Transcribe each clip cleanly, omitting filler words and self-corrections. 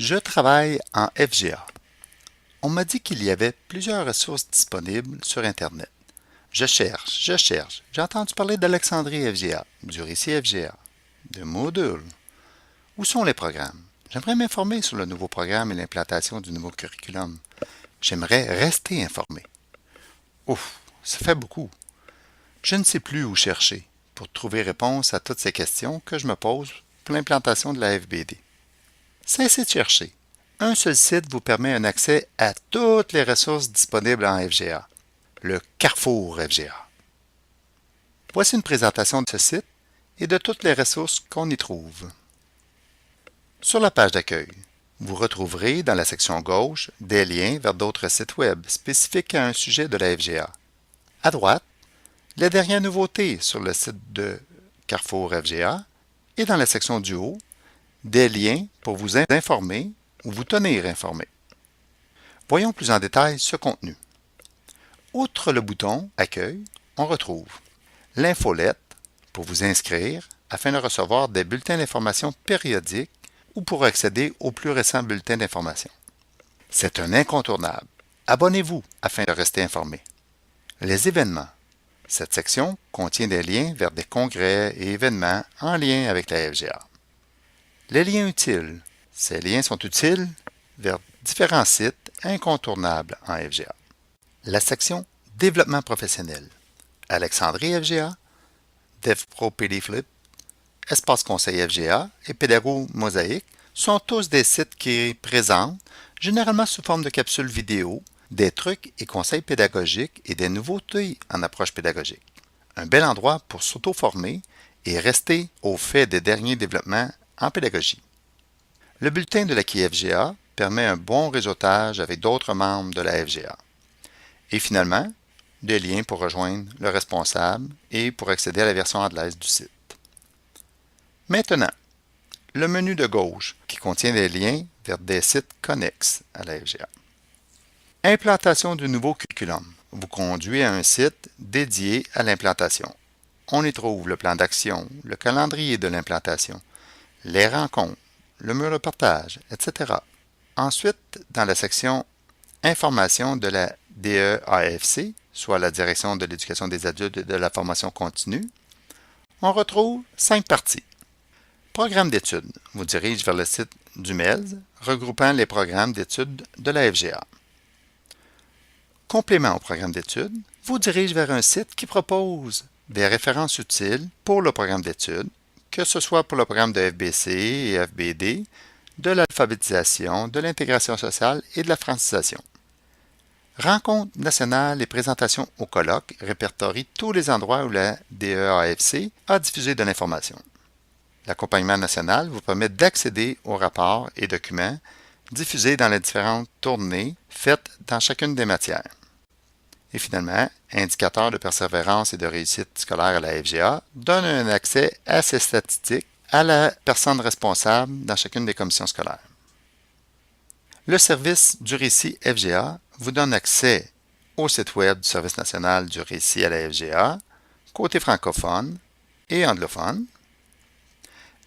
Je travaille en FGA. On m'a dit qu'il y avait plusieurs ressources disponibles sur Internet. Je cherche. J'ai entendu parler d'Alexandrie FGA, du récit FGA, de Moodle. Où sont les programmes? J'aimerais m'informer sur le nouveau programme et l'implantation du nouveau curriculum. J'aimerais rester informé. Ouf, ça fait beaucoup. Je ne sais plus où chercher pour trouver réponse à toutes ces questions que je me pose pour l'implantation de la FBD. Cessez de chercher. Un seul site vous permet un accès à toutes les ressources disponibles en FGA, le Carrefour FGA. Voici une présentation de ce site et de toutes les ressources qu'on y trouve. Sur la page d'accueil, vous retrouverez dans la section gauche des liens vers d'autres sites web spécifiques à un sujet de la FGA. À droite, les dernières nouveautés sur le site de Carrefour FGA et dans la section du haut, des liens pour vous informer ou vous tenir informé. Voyons plus en détail ce contenu. Outre le bouton Accueil, on retrouve l'infolette pour vous inscrire afin de recevoir des bulletins d'information périodiques ou pour accéder aux plus récents bulletins d'information. C'est un incontournable. Abonnez-vous afin de rester informé. Les événements. Cette section contient des liens vers des congrès et événements en lien avec la FGA. Les liens utiles. Ces liens sont utiles vers différents sites incontournables en FGA. La section Développement professionnel. Alexandrie FGA, DevPro PDFlip, Espace Conseil FGA et Pédago Mosaïque sont tous des sites qui présentent, généralement sous forme de capsules vidéo, des trucs et conseils pédagogiques et des nouveautés en approche pédagogique. Un bel endroit pour s'auto-former et rester au fait des derniers développements en pédagogie. Le bulletin de la FGA permet un bon réseautage avec d'autres membres de la FGA. Et finalement, des liens pour rejoindre le responsable et pour accéder à la version anglaise du site. Maintenant, le menu de gauche qui contient des liens vers des sites connexes à la FGA. Implantation du nouveau curriculum vous conduit à un site dédié à l'implantation. On y trouve le plan d'action, le calendrier de l'implantation, les rencontres, le mur de partage, etc. Ensuite, dans la section Information de la DEAFC, soit la Direction de l'éducation des adultes et de la formation continue, on retrouve 5 parties. Programme d'études vous dirige vers le site du MELS, regroupant les programmes d'études de la FGA. Complément au programme d'études vous dirige vers un site qui propose des références utiles pour le programme d'études, que ce soit pour le programme de FBC et FBD, de l'alphabétisation, de l'intégration sociale et de la francisation. Rencontres nationales et présentations au colloque répertorient tous les endroits où la DEAFC a diffusé de l'information. L'accompagnement national vous permet d'accéder aux rapports et documents diffusés dans les différentes tournées faites dans chacune des matières. Et finalement, indicateur de persévérance et de réussite scolaire à la FGA donne un accès à ces statistiques à la personne responsable dans chacune des commissions scolaires. Le service du récit FGA vous donne accès au site web du Service national du récit à la FGA, côté francophone et anglophone,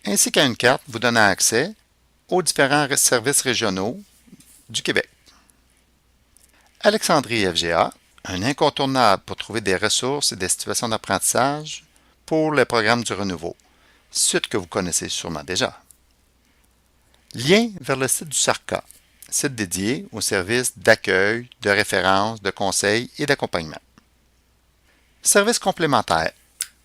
ainsi qu'à une carte vous donnant accès aux différents services régionaux du Québec. Alexandrie FGA, un incontournable pour trouver des ressources et des situations d'apprentissage pour le programme du renouveau, site que vous connaissez sûrement déjà. Lien vers le site du SARCA, site dédié aux services d'accueil, de référence, de conseil et d'accompagnement. Services complémentaires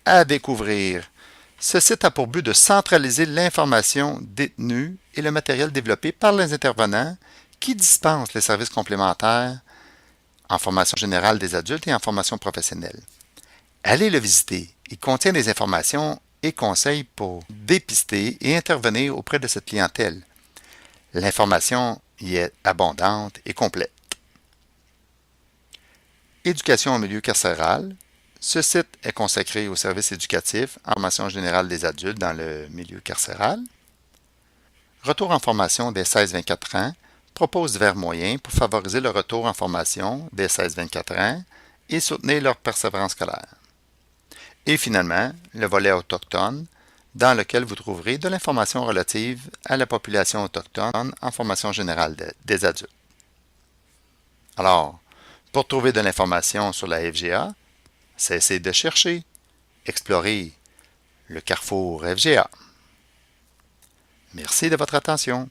à découvrir. Ce site a pour but de centraliser l'information détenue et le matériel développé par les intervenants qui dispensent les services complémentaires en formation générale des adultes et en formation professionnelle. Allez le visiter. Il contient des informations et conseils pour dépister et intervenir auprès de cette clientèle. L'information y est abondante et complète. Éducation au milieu carcéral. Ce site est consacré aux services éducatifs en formation générale des adultes dans le milieu carcéral. Retour en formation des 16-24 ans propose divers moyens pour favoriser le retour en formation des 16-24 ans et soutenir leur persévérance scolaire. Et finalement, le volet autochtone dans lequel vous trouverez de l'information relative à la population autochtone en formation générale des adultes. Alors, pour trouver de l'information sur la FGA, cessez de chercher, explorez le carrefour FGA. Merci de votre attention.